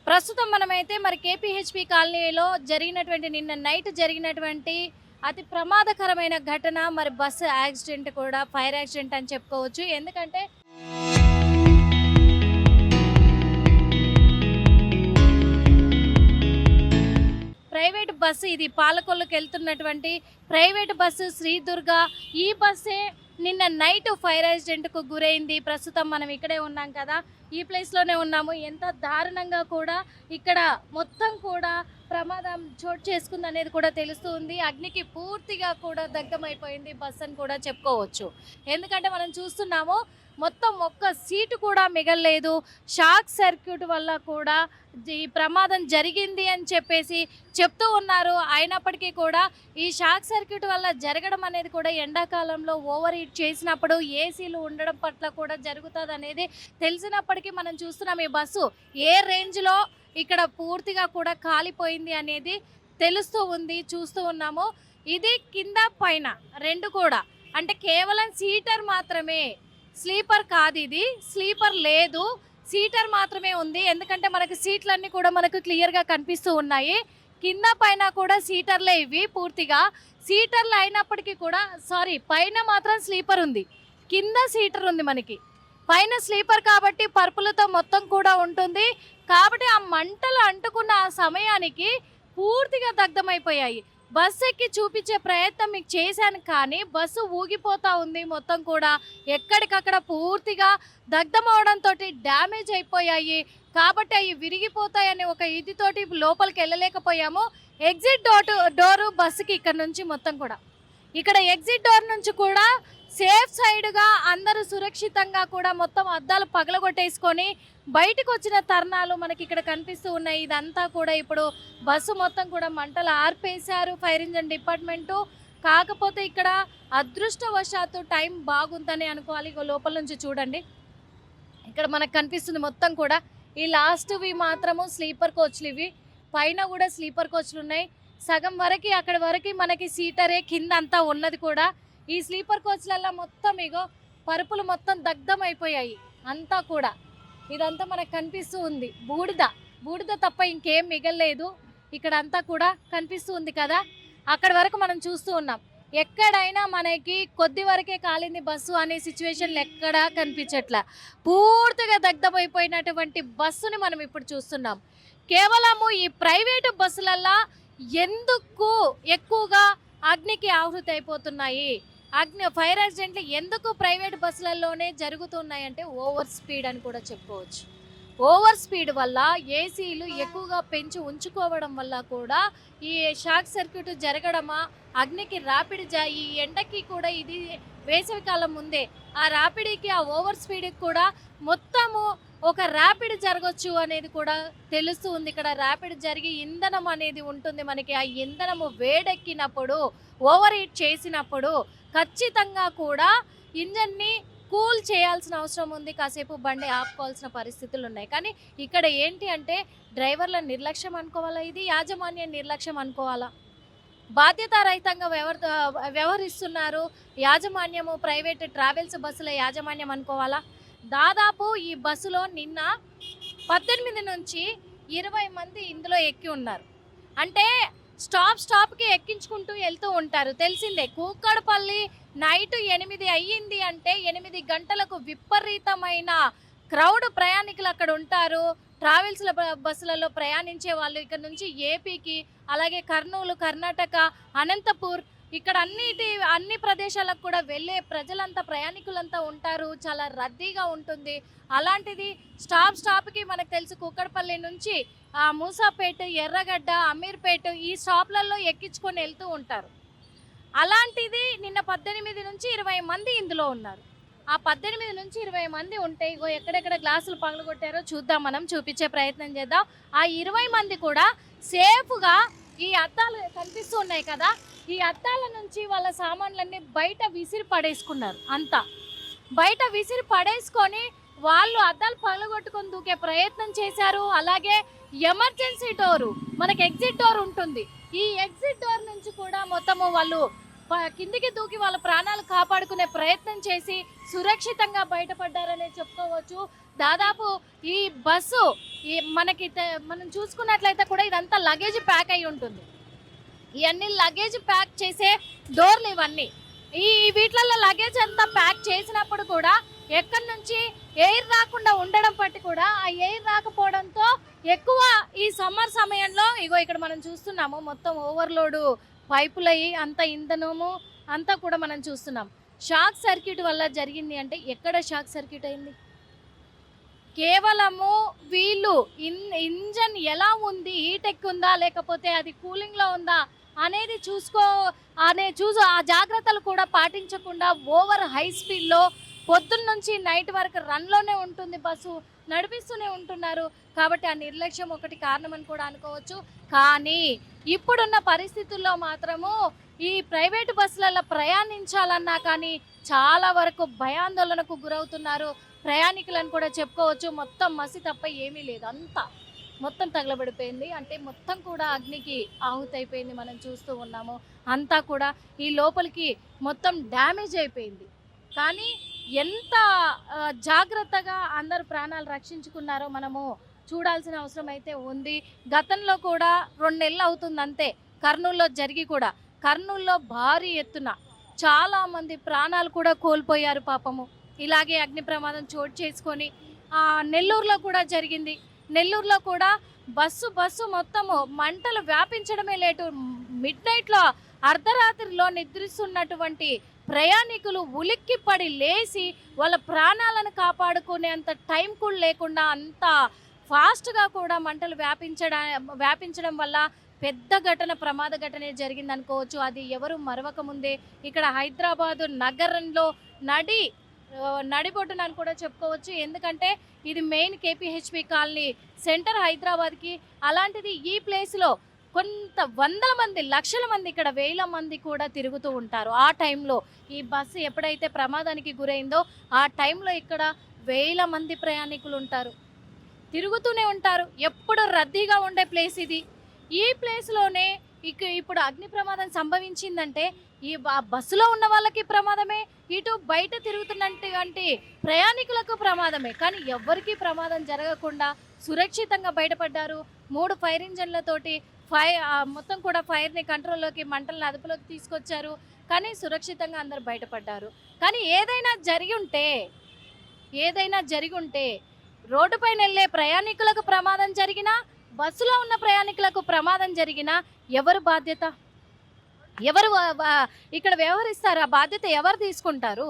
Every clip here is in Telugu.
ప్రస్తుతం మనమైతే మరి కేపీహెచ్పి కాలనీలో జరిగినటువంటి నిన్న నైట్ జరిగినటువంటి అతి ప్రమాదకరమైన ఘటన మరి బస్సు యాక్సిడెంట్ కూడా ఫైర్ యాక్సిడెంట్ అని చెప్పుకోవచ్చు. ఎందుకంటే ప్రైవేట్ బస్సు ఇది పాలకొల్లుకి వెళ్తున్నటువంటి ప్రైవేట్ బస్సు శ్రీదుర్గ. ఈ బస్సే నిన్న నైట్ ఫైర్ యాక్సిడెంట్కు గురైంది. ప్రస్తుతం మనం ఇక్కడే ఉన్నాం కదా, ఈ ప్లేస్లోనే ఉన్నాము. ఎంత దారుణంగా కూడా ఇక్కడ మొత్తం కూడా ప్రమాదం చోటు చేసుకుంది అనేది కూడా తెలుస్తుంది. అగ్నికి పూర్తిగా కూడా దగ్ధమైపోయింది బస్ అని కూడా చెప్పుకోవచ్చు. ఎందుకంటే మనం చూస్తున్నాము మొత్తం ఒక్క సీటు కూడా మిగలలేదు. షాక్ సర్క్యూట్ వల్ల కూడా ఈ ప్రమాదం జరిగింది అని చెప్పేసి చెప్తూ ఉన్నారు. అయినప్పటికీ కూడా ఈ షాక్ సర్క్యూట్ వల్ల జరగడం అనేది కూడా ఎండాకాలంలో ఓవర్ హీట్ చేసినప్పుడు ఏసీలు ఉండడం పట్ల కూడా జరుగుతుంది అనేది తెలిసినప్పటికీ మనం చూస్తున్నాం ఈ బస్సు ఏ రేంజ్లో ఇక్కడ పూర్తిగా కూడా కాలిపోయింది అనేది తెలుస్తూ ఉంది, చూస్తూ ఉన్నాము. ఇది కింద పైన రెండు కూడా, అంటే కేవలం సీటర్ మాత్రమే, స్లీపర్ కాదు, ఇది స్లీపర్ లేదు, సీటర్ మాత్రమే ఉంది. ఎందుకంటే మనకు సీట్లన్నీ కూడా మనకు క్లియర్గా కనిపిస్తూ ఉన్నాయి. కింద పైన కూడా సీటర్లే ఇవి పూర్తిగా. సీటర్లు అయినప్పటికీ కూడా పైన మాత్రం స్లీపర్ ఉంది, కింద సీటర్ ఉంది. మనకి పైన స్లీపర్ కాబట్టి పరుపులతో మొత్తం కూడా ఉంటుంది. కాబట్టి ఆ మంటలు అంటుకున్న ఆ సమయానికి పూర్తిగా దగ్ధమైపోయాయి. బస్సు ఎక్కి చూపించే ప్రయత్నం మీకు చేశాను, కానీ బస్సు ఊగిపోతూ ఉంది. మొత్తం కూడా ఎక్కడికక్కడ పూర్తిగా దగ్ధం అవడంతో డ్యామేజ్ అయిపోయాయి. కాబట్టి అవి విరిగిపోతాయని ఒక ఇదితోటి లోపలికి వెళ్ళలేకపోయాము. ఎగ్జిట్ డోరు బస్సుకి ఇక్కడ నుంచి మొత్తం కూడా, ఇక్కడ ఎగ్జిట్ డోర్ నుంచి కూడా సేఫ్ సైడ్గా అందరూ సురక్షితంగా కూడా మొత్తం అద్దాలు పగలగొట్టేసుకొని బయటకు వచ్చిన తరుణాలు మనకి ఇక్కడ కనిపిస్తూ ఉన్నాయి. ఇదంతా కూడా ఇప్పుడు బస్సు మొత్తం కూడా మంటలు ఆర్పేశారు ఫైర్ ఇంజన్ డిపార్ట్మెంటు. కాకపోతే ఇక్కడ అదృష్టవశాత్తు టైం బాగుందని అనుకోవాలి. లోపల నుంచి చూడండి, ఇక్కడ మనకు కనిపిస్తుంది మొత్తం కూడా ఈ లాస్ట్వి మాత్రము స్లీపర్ కోచ్లు. ఇవి పైన కూడా స్లీపర్ కోచ్లు ఉన్నాయి. సగం వరకు అక్కడి వరకు మనకి సీటరే, కింద అంతా ఉన్నది కూడా. ఈ స్లీపర్ కోచ్లల్లో మొత్తం ఇగో పరుపులు మొత్తం దగ్ధం అయిపోయాయి అంతా కూడా. ఇదంతా మనకు కనిపిస్తూ ఉంది, బూడిద తప్ప ఇంకేం మిగలలేదు. ఇక్కడ అంతా కూడా కనిపిస్తూ ఉంది కదా, అక్కడి వరకు మనం చూస్తూ ఉన్నాం. ఎక్కడైనా మనకి కొద్ది వరకే కాలింది బస్సు అనే సిచ్యువేషన్లు ఎక్కడా కనిపించట్లా. పూర్తిగా దగ్ధమైపోయినటువంటి బస్సుని మనం ఇప్పుడు చూస్తున్నాం. కేవలము ఈ ప్రైవేటు బస్సులల్లో ఎందుకు ఎక్కువగా అగ్నికి ఆహుతి అయిపోతున్నాయి, ఫైర్ యాక్సిడెంట్లు ఎందుకు ప్రైవేట్ బస్సులలోనే జరుగుతున్నాయి అంటే ఓవర్ స్పీడ్ అని కూడా చెప్పుకోవచ్చు. ఓవర్ స్పీడ్ వల్ల ఏసీలు ఎక్కువగా పెంచి ఉంచుకోవడం వల్ల కూడా ఈ షాక్ సర్క్యూట్ జరగడమా, అగ్నికి ఈ ఎండకి కూడా ఇది వేసవికాలం ముందే ఆ ర్యాపిడ్కి, ఆ ఓవర్ స్పీడ్కి కూడా మొత్తము ఒక ర్యాపిడ్ జరగచ్చు అనేది కూడా తెలుస్తూ ఉంది. ఇక్కడ ర్యాపిడ్ జరిగి ఇంధనం అనేది ఉంటుంది మనకి. ఆ ఇంధనము వేడెక్కినప్పుడు, ఓవర్ హీట్ చేసినప్పుడు ఖచ్చితంగా కూడా ఇంజన్ని కూల్ చేయాల్సిన అవసరం ఉంది. కాసేపు బండి ఆపుకోవాల్సిన పరిస్థితులు ఉన్నాయి. కానీ ఇక్కడ ఏంటి అంటే డ్రైవర్ల నిర్లక్ష్యం అనుకోవాలా, ఇది యాజమాన్య నిర్లక్ష్యం అనుకోవాలా? బాధ్యతారహితంగా వ్యవహరిస్తున్నారు యాజమాన్యము, ప్రైవేట్ ట్రావెల్స్ బస్సుల యాజమాన్యం అనుకోవాలా? దాదాపు ఈ బస్సులో నిన్న 18 నుంచి 20 మంది ఇందులో ఎక్కి ఉన్నారు. అంటే స్టాప్కి ఎక్కించుకుంటూ వెళ్తూ ఉంటారు. తెలిసిందే, కూకట్పల్లి నైట్ 8 అయ్యింది అంటే 8 గంటలకు విపరీతమైన క్రౌడ్ ప్రయాణికులు అక్కడ ఉంటారు. ట్రావెల్స్ల బస్సులలో ప్రయాణించే వాళ్ళు ఇక్కడ నుంచి ఏపీకి, అలాగే కర్నూలు, కర్ణాటక, అనంతపూర్, ఇక్కడ అన్ని ప్రదేశాలకు కూడా వెళ్ళే ప్రజలంతా, ప్రయాణికులంతా ఉంటారు. చాలా రద్దీగా ఉంటుంది. అలాంటిది స్టాప్కి మనకు తెలుసు కూకట్పల్లి నుంచి మూసాపేట, ఎర్రగడ్డ, అమీర్పేట ఈ స్టాప్లలో ఎక్కించుకొని వెళ్తూ ఉంటారు. అలాంటిది నిన్న 18 నుంచి 20 మంది ఇందులో ఉన్నారు. ఆ 18 నుంచి 20 మంది ఉంటే ఇగో ఎక్కడెక్కడ గ్లాసులు పగలగొట్టారో చూద్దాం, మనం చూపించే ప్రయత్నం చేద్దాం. ఆ 20 మంది కూడా సేఫ్గా ఈ అద్దాలు కనిపిస్తూ ఉన్నాయి కదా, ఈ అద్దాల నుంచి వాళ్ళ సామాన్లన్నీ బయట విసిరి పడేసుకున్నారు. అంతా బయట విసిరి పడేసుకొని వాళ్ళు అద్దాలు పగలగొట్టుకొని దూకే ప్రయత్నం చేశారు. అలాగే ఎమర్జెన్సీ డోరు, మనకి ఎగ్జిట్ డోర్ ఉంటుంది, ఈ ఎగ్జిట్ డోర్ నుంచి కూడా మొత్తము వాళ్ళు కిందికి దూకి వాళ్ళ ప్రాణాలు కాపాడుకునే ప్రయత్నం చేసి సురక్షితంగా బయటపడ్డారనే చెప్పుకోవచ్చు. దాదాపు ఈ బస్సు మనకి మనం చూసుకున్నట్లయితే కూడా ఇదంతా లగేజ్ ప్యాక్ అయి ఉంటుంది. ఇవన్నీ లగేజ్ ప్యాక్ చేసే డోర్లు ఇవన్నీ. ఈ వీటిలలో లగేజ్ అంతా ప్యాక్ చేసినప్పుడు కూడా ఎక్కడి నుంచి ఎయిర్ రాకుండా ఉండడం బట్టి కూడా ఆ ఎయిర్ రాకపోవడంతో ఎక్కువ ఈ సమ్మర్ సమయంలో ఇగో ఇక్కడ మనం చూస్తున్నాము మొత్తం ఓవర్లోడ్ పైపులయ్యి అంత ఇంధనము అంతా కూడా మనం చూస్తున్నాం. షాక్ సర్క్యూట్ వల్ల జరిగింది అంటే ఎక్కడ షాక్ సర్క్యూట్ అయింది? కేవలము వీళ్ళు ఇంజన్ ఎలా ఉంది, హీట్ ఎక్కుందా లేకపోతే అది కూలింగ్లో ఉందా అనేది ఆ జాగ్రత్తలు కూడా పాటించకుండా ఓవర్ హై స్పీడ్లో పొద్దున్న నుంచి నైట్ వరకు రన్లోనే ఉంటుంది బస్సు, నడిపిస్తూనే ఉంటున్నారు. కాబట్టి ఆ నిర్లక్ష్యం ఒకటి కారణమని కూడా అనుకోవచ్చు. కానీ ఇప్పుడున్న పరిస్థితుల్లో మాత్రము ఈ ప్రైవేటు బస్సులలో ప్రయాణించాలన్నా కానీ చాలా వరకు భయాందోళనకు గురవుతున్నారు ప్రయాణికులను కూడా చెప్పుకోవచ్చు. మొత్తం మసి తప్ప ఏమీ లేదు, అంతా మొత్తం తగలబడిపోయింది. అంటే మొత్తం కూడా అగ్నికి ఆహుతైపోయింది. మనం చూస్తూ ఉన్నాము అంతా కూడా ఈ లోపలికి మొత్తం డ్యామేజ్ అయిపోయింది. కానీ ఎంత జాగ్రత్తగా అందరు ప్రాణాలు రక్షించుకున్నారో మనము చూడాల్సిన అవసరం అయితే ఉంది. గతంలో కూడా 2 నెలలు అవుతుంది అంతే కర్నూలులో జరిగి కూడా. కర్నూలులో భారీ ఎత్తున చాలామంది ప్రాణాలు కూడా కోల్పోయారు పాపము. ఇలాగే అగ్ని ప్రమాదం చోటు చేసుకొని నెల్లూరులో కూడా జరిగింది. నెల్లూరులో కూడా బస్సు మొత్తము మంటలు వ్యాపించడమే లేటు. మిడ్ నైట్లో అర్ధరాత్రిలో నిద్రిస్తున్నటువంటి ప్రయాణికులు ఉలిక్కిపడి లేచి వాళ్ళ ప్రాణాలను కాపాడుకునేంత టైం కూడా లేకుండా అంత ఫాస్ట్గా కూడా మంటలు వ్యాపించడం వల్ల పెద్ద ప్రమాద ఘటనే జరిగింది అనుకోవచ్చు. అది ఎవరు మరవక ముందే ఇక్కడ హైదరాబాదు నగరంలో నడిబొడ్డునని కూడా చెప్పుకోవచ్చు. ఎందుకంటే ఇది మెయిన్ కేపీహెచ్పి కాలనీ సెంటర్ హైదరాబాద్కి. అలాంటిది ఈ ప్లేస్లో కొంత వందల మంది, లక్షల మంది, ఇక్కడ వేల మంది కూడా తిరుగుతూ ఉంటారు. ఆ టైంలో ఈ బస్సు ఎప్పుడైతే ప్రమాదానికి గురైందో ఆ టైంలో ఇక్కడ వేల మంది ప్రయాణికులు ఉంటారు, తిరుగుతూనే ఉంటారు. ఎప్పుడు రద్దీగా ఉండే ప్లేస్ ఇది. ఈ ప్లేస్లోనే ఇప్పుడు అగ్ని ప్రమాదం సంభవించిందంటే ఈ బస్సులో ఉన్న వాళ్ళకి ప్రమాదమే, ఇటు బయట తిరుగుతున్నటువంటి ప్రయాణికులకు ప్రమాదమే. కానీ ఎవ్వరికీ ప్రమాదం జరగకుండా సురక్షితంగా బయటపడ్డారు. 3 ఫైర్ ఇంజన్లతోటి మొత్తం కూడా ఫైర్ని కంట్రోల్లోకి, మంటలను అదుపులోకి తీసుకొచ్చారు. కానీ సురక్షితంగా అందరు బయటపడ్డారు. కానీ ఏదైనా జరిగి ఉంటే రోడ్డుపైన వెళ్ళే ప్రయాణికులకు ప్రమాదం జరిగినా, బస్సులో ఉన్న ప్రయాణికులకు ప్రమాదం జరిగినా ఎవరు బాధ్యత? ఎవరు ఇక్కడ వ్యవహరిస్తారు? ఆ బాధ్యత ఎవరు తీసుకుంటారు?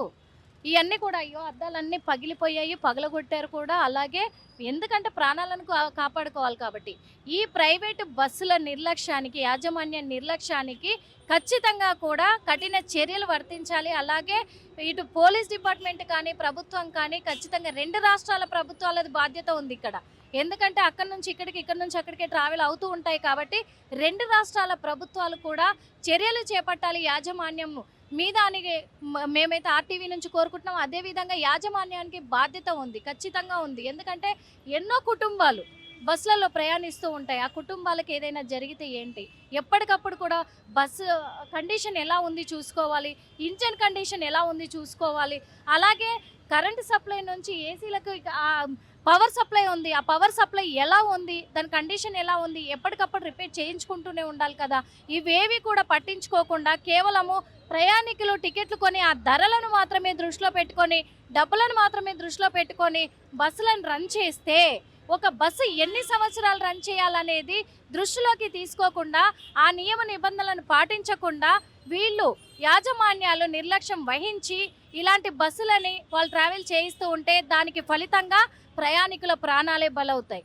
ఇవన్నీ కూడా అయ్యో అద్దాలన్నీ పగిలిపోయాయి, పగలగొట్టారు కూడా. అలాగే ఎందుకంటే ప్రాణాలను కాపాడుకోవాలి కాబట్టి. ఈ ప్రైవేటు బస్సుల నిర్లక్ష్యానికి, యాజమాన్య నిర్లక్ష్యానికి ఖచ్చితంగా కూడా కఠిన చర్యలు వర్తించాలి. అలాగే ఇటు పోలీస్ డిపార్ట్మెంట్ కానీ ప్రభుత్వం కానీ ఖచ్చితంగా 2 రాష్ట్రాల ప్రభుత్వాలది బాధ్యత ఉంది ఇక్కడ. ఎందుకంటే అక్కడి నుంచి ఇక్కడికి, ఇక్కడి నుంచి అక్కడికి ట్రావెల్ అవుతూ ఉంటాయి కాబట్టి 2 రాష్ట్రాల ప్రభుత్వాలు కూడా చర్యలు చేపట్టాలి యాజమాన్యం మీద అని మేమైతే ఆర్టీవీ నుంచి కోరుకుంటున్నాం. అదేవిధంగా యాజమాన్యానికి బాధ్యత ఉంది, ఖచ్చితంగా ఉంది. ఎందుకంటే ఎన్నో కుటుంబాలు బస్సులలో ప్రయాణిస్తూ ఉంటాయి. ఆ కుటుంబాలకు ఏదైనా జరిగితే ఏంటి? ఎప్పటికప్పుడు కూడా బస్సు కండిషన్ ఎలా ఉంది చూసుకోవాలి, ఇంజన్ కండిషన్ ఎలా ఉంది చూసుకోవాలి. అలాగే కరెంటు సప్లై నుంచి ఏసీలకు పవర్ సప్లై ఉంది, ఆ పవర్ సప్లై ఎలా ఉంది, దాని కండిషన్ ఎలా ఉంది, ఎప్పటికప్పుడు రిపేర్ చేయించుకుంటూనే ఉండాలి కదా. ఇవేవి కూడా పట్టించుకోకుండా కేవలము ప్రయాణికులు టికెట్లు కొని ఆ ధరలను మాత్రమే దృష్టిలో పెట్టుకొని, డబ్బులను మాత్రమే దృష్టిలో పెట్టుకొని బస్సులను రన్ చేస్తే ఒక బస్సు ఎన్ని సంవత్సరాలు రన్ చేయాలనేది దృష్టిలోకి తీసుకోకుండా, ఆ నియమ నిబంధనలను పాటించకుండా వీళ్ళు యాజమాన్యాలు నిర్లక్ష్యం వహించి ఇలాంటి బస్సులని వాళ్ళు ట్రావెల్ చేయిస్తూ ఉంటే దానికి ఫలితంగా ప్రయాణికుల ప్రాణాలే బలవుతాయి.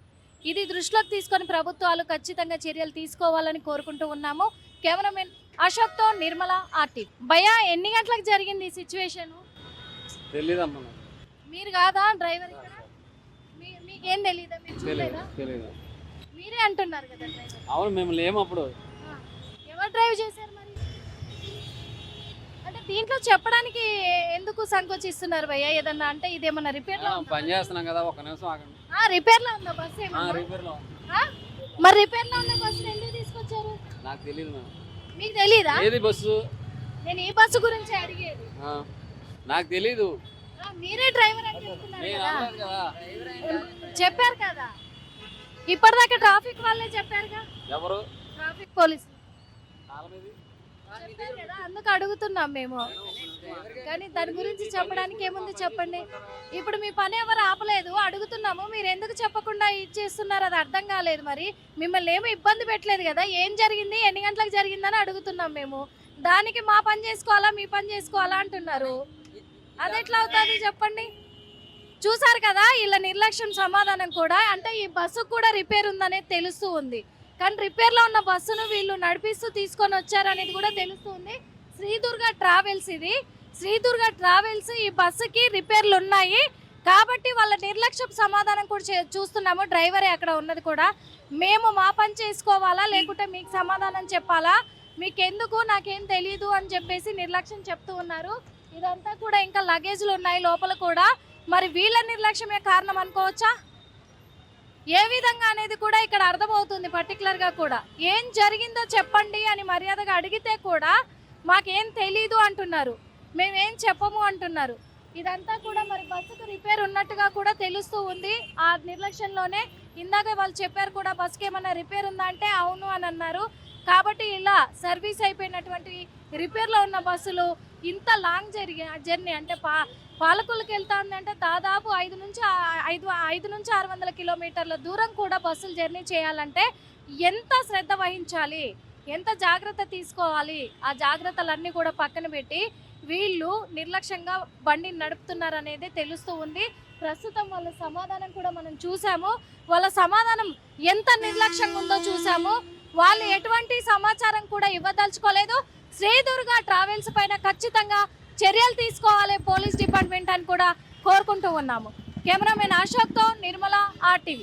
ఇది దృష్టిలోకి తీసుకొని ప్రభుత్వాలు ఖచ్చితంగా చర్యలు తీసుకోవాలని కోరుకుంటూ ఉన్నాము. కెమెరామెన్ అశోక్తో నిర్మల, ఆర్టీవీ. భయ్యా, ఎన్ని గంటలకు జరిగింది ఈ సిచ్యువేషన్? మీరు కాదా డ్రైవర్? ఇక్కడ మీకేం తెలీదా? మీరు చూడలేదా? మీరే అంటున్నారు కదా డ్రైవర్. అవును, మేము లేము అప్పుడు. ఎవరు డ్రైవ్ చేశారు మరి? అంటే దీంట్లో చెప్పడానికి ఎందుకు సంకోచిస్తున్నారు భయ్యా? ఏదన్నా అంటే ఇదేమన్నా రిపేర్ లో పని చేస్తున్నాం కదా, ఒక నిమిషం ఆగండి. రిపేర్ లో ఉందా బస్సు? రిపేర్ లో. మరి రిపేర్ లో ఉన్న బస్సు ఎందుకు తీసుకొచ్చారు? నాకు తెలియదు మేడం. మీకు తెలీదా? ఏది బస్సు? నేను ఈ బస్సు గురించి అడిగేది. నాకు తెలీదు. మీరే డ్రైవర్ అని చెప్తున్నారు నేను కదా అనలేదు కదా. చెప్పారు కదా ఇప్పటిదాకా ట్రాఫిక్ వాళ్ళే చెప్పారుగా ఎవరు ట్రాఫిక్ పోలీస్ కాలం ఇది? చెప్పారు కదా అందుకు అడుగుతున్నాం మేము కానీ దాని గురించి చెప్పడానికి ఏముంది చెప్పండి ఇప్పుడు మీ పని ఎవరు ఆపలేదు అడుగుతున్నాము మీరు ఎందుకు చెప్పకుండా ఇచ్చేస్తున్నారు అది అర్థం కాలేదు మరి మిమ్మల్ని ఏమి ఇబ్బంది పెట్టలేదు కదా ఏం జరిగింది ఎన్ని గంటలకు జరిగిందని అడుగుతున్నాం మేము దానికి మా పని చేసుకోవాలా మీ పని చేసుకోవాలా అంటున్నారు అది ఎట్లా అవుతుంది చెప్పండి చూసారు కదా వీళ్ళ నిర్లక్ష్యం సమాధానం కూడా అంటే ఈ బస్సు కూడా రిపేర్ ఉందనేది తెలుస్తూ ఉంది కానీ రిపేర్లో ఉన్న బస్సును వీళ్ళు నడిపిస్తూ తీసుకొని వచ్చారనేది కూడా తెలుస్తుంది శ్రీదుర్గ ట్రావెల్స్ ఇది శ్రీదుర్గ ట్రావెల్స్ ఈ బస్సుకి రిపేర్లు ఉన్నాయి కాబట్టి వాళ్ళ నిర్లక్ష్యం సమాధానం కూడా చూస్తున్నాము డ్రైవరే అక్కడ ఉన్నది కూడా మేము మా పని చేసుకోవాలా లేకుంటే మీకు సమాధానం చెప్పాలా మీకెందుకు నాకేం తెలియదు అని చెప్పేసి నిర్లక్ష్యం చెప్తూ ఉన్నారు ఇదంతా కూడా ఇంకా లగేజ్లు ఉన్నాయి లోపల కూడా మరి వీళ్ళ నిర్లక్ష్యమే కారణం అనుకోవచ్చా ఏ విధంగా అనేది కూడా ఇక్కడ అర్థమవుతుంది పర్టికులర్గా కూడా ఏం జరిగిందో చెప్పండి అని మర్యాదగా అడిగితే కూడా మాకేం తెలీదు అంటున్నారు మేమేం చెప్పము అంటున్నారు ఇదంతా కూడా మరి బస్సుకు రిపేర్ ఉన్నట్టుగా కూడా తెలుస్తూ ఉంది ఆ నిర్లక్ష్యంలోనే ఇందాక వాళ్ళు చెప్పారు కూడా బస్సుకి ఏమన్నా రిపేర్ ఉందా అంటే అవును అని అన్నారు కాబట్టి ఇలా సర్వీస్ అయిపోయినటువంటి రిపేర్లో ఉన్న బస్సులు ఇంత లాంగ్ జర్నీ అంటే పాలకులకి వెళ్తాంది అంటే దాదాపు 5 నుంచి 600 కిలోమీటర్ల దూరం కూడా బస్సులు జర్నీ చేయాలంటే ఎంత శ్రద్ధ వహించాలి ఎంత జాగ్రత్త తీసుకోవాలి ఆ జాగ్రత్తలన్నీ కూడా పక్కన పెట్టి వీళ్ళు నిర్లక్ష్యంగా బండిని నడుపుతున్నారు అనేది తెలుస్తూ ఉంది ప్రస్తుతం వాళ్ళ సమాధానం కూడా మనం చూసాము వాళ్ళ సమాధానం ఎంత నిర్లక్ష్యంగా ఉందో చూసాము వాళ్ళు ఎటువంటి సమాచారం కూడా ఇవ్వదలుచుకోలేదు శ్రీదుర్గ ట్రావెల్స్ పైన ఖచ్చితంగా చర్యలు తీసుకోవాలి పోలీస్ డిపార్ట్మెంట్ అని కూడా కోరుకుంటూ ఉన్నాము కెమెరామెన్ అశోక్తో నిర్మల RTV